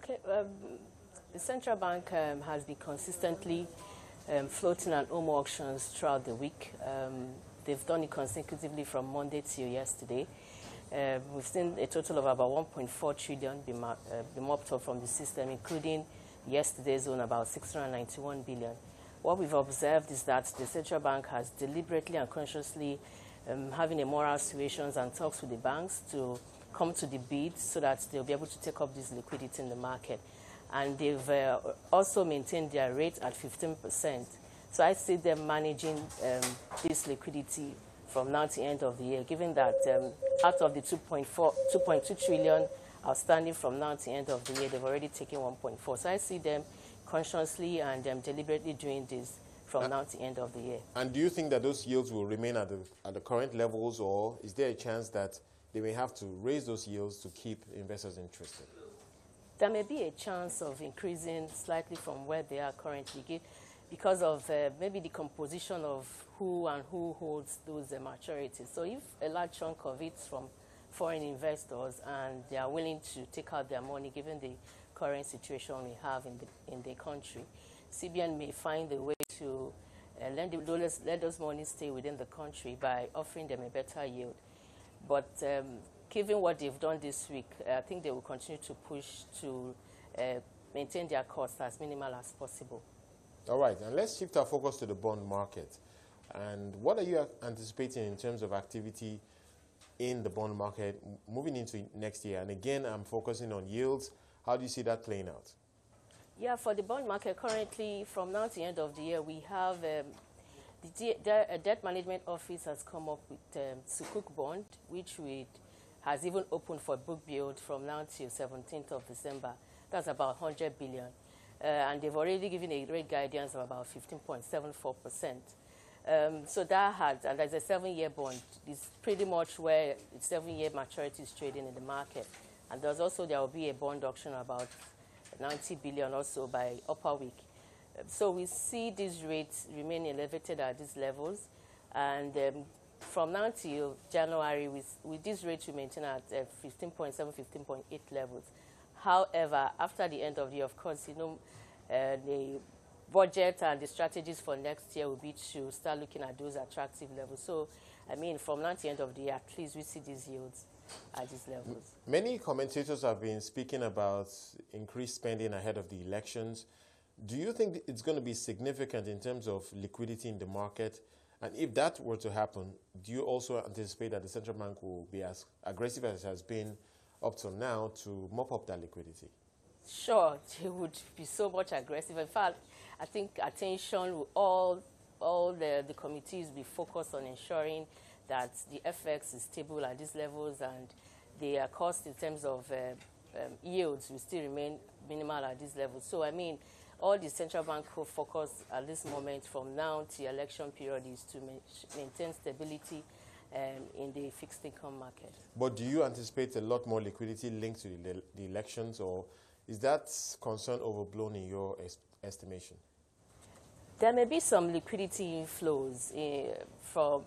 Okay, the central bank has been consistently floating on OMO auctions throughout the week. They've done it consecutively from Monday till yesterday. We've seen a total of about 1.4 trillion be mopped up from the system, including yesterday's one about 691 billion. What we've observed is that the central bank has deliberately and consciously having a moral suasions and talks with the banks to come to the bid so that they'll be able to take up this liquidity in the market. And they've also maintained their rate at 15%. So I see them managing this liquidity from now to the end of the year, given that out of the 2.2 trillion outstanding from now to the end of the year, they've already taken 1.4. So I see them consciously and deliberately doing this from now to the end of the year. And do you think that those yields will remain at the current levels, or is there a chance that they may have to raise those yields to keep investors interested? There may be a chance of increasing slightly from where they are currently because of maybe the composition of who holds those maturities. So if a large chunk of it's from foreign investors and they are willing to take out their money given the current situation we have in the country, CBN may find a way to let those monies stay within the country by offering them a better yield. But given what they've done this week, I think they will continue to push to maintain their costs as minimal as possible. All right, and let's shift our focus to the bond market. And what are you anticipating in terms of activity in the bond market moving into next year? And again, I'm focusing on yields. How do you see that playing out? Yeah, for the bond market currently, from now to the end of the year, we have the Debt Management Office has come up with Sukuk bond, which has even opened for book build from now till 17th of December. That's about 100 billion. And they've already given a rate guidance of about 15.74%. So that has, and there's a 7-year bond. It's pretty much where 7-year maturity is trading in the market. And there will be a bond auction about 90 billion also by upper week. So we see these rates remain elevated at these levels. And from now till January, with these rates, we maintain at 15.7, 15.8 levels. However, after the end of the year, of course, the budget and the strategies for next year will be to start looking at those attractive levels. So, I mean, from now to the end of the year, at least we see these yields at these levels. Many commentators have been speaking about increased spending ahead of the elections. Do you think it's going to be significant in terms of liquidity in the market? And if that were to happen, do you also anticipate that the central bank will be as aggressive as it has been up till now to mop up that liquidity? Sure, they would be so much aggressive. In fact, I think attention will all the committees be focused on ensuring that the FX is stable at these levels and the cost in terms of yields will still remain minimal at these levels. So, I mean, all the central bank will focus at this moment from now to the election period is to maintain stability in the fixed income market. But do you anticipate a lot more liquidity linked to the elections, or is that concern overblown in your estimation? There may be some liquidity inflows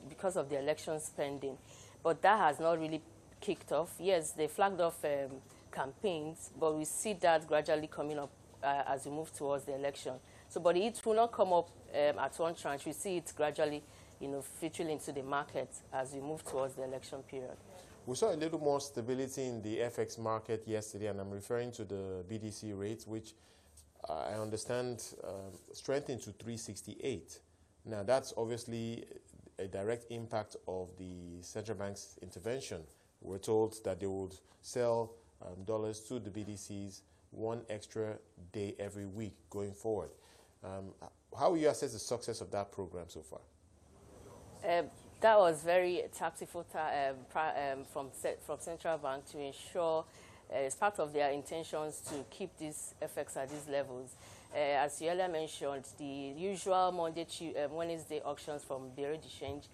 because of the election spending, but that has not really kicked off. Yes, they flagged off campaigns, but we see that gradually coming up as we move towards the election. So, but it will not come up at one tranche. We see it gradually, filtering into the market as we move towards the election period. We saw a little more stability in the FX market yesterday, and I'm referring to the BDC rates, which I understand strengthened to 368. Now, that's obviously a direct impact of the central bank's intervention. We're told that they would sell dollars to the BDCs one extra day every week going forward. How will you assess the success of that program so far? That was very tactful from central bank to ensure, as part of their intentions to keep this FX at these levels. As you earlier mentioned, the usual Wednesday auctions from Bureau de Change,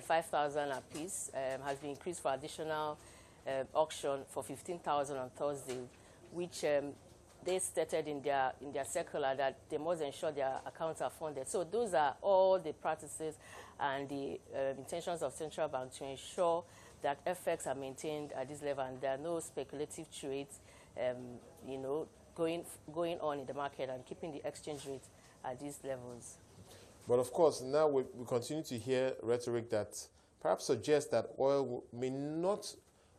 5,000 apiece, has been increased for additional auction for 15,000 on Thursday, which they stated in their circular that they must ensure their accounts are funded. So those are all the practices and the intentions of central bank to ensure that FX are maintained at this level and there are no speculative trades, going on in the market and keeping the exchange rate at these levels. But of course, now we continue to hear rhetoric that perhaps suggests that oil may not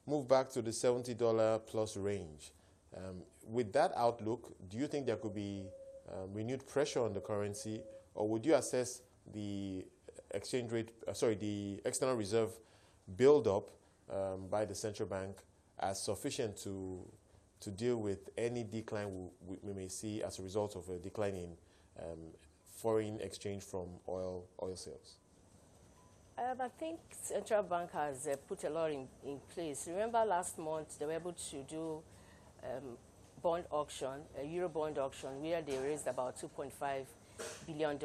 move back to the $70 plus range. With that outlook, do you think there could be renewed pressure on the currency, or would you assess the exchange rate, the external reserve build-up by the central bank as sufficient to deal with any decline we may see as a result of a decline in foreign exchange from oil sales? I think central bank has put a lot in place. Remember last month they were able to do bond auction, a Euro bond auction, where they raised about $2.5 billion.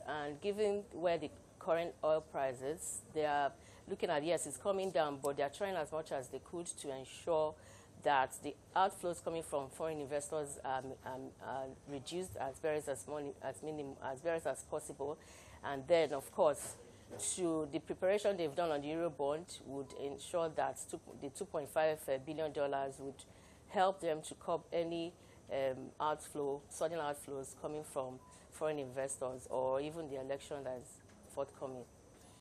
And given where the current oil prices, they are looking at, yes, it's coming down, but they are trying as much as they could to ensure that the outflows coming from foreign investors are reduced as various as possible. And then, of course, to the preparation they've done on the Euro bond would ensure that the $2.5 billion would help them to curb any sudden outflows coming from foreign investors or even the election that is forthcoming.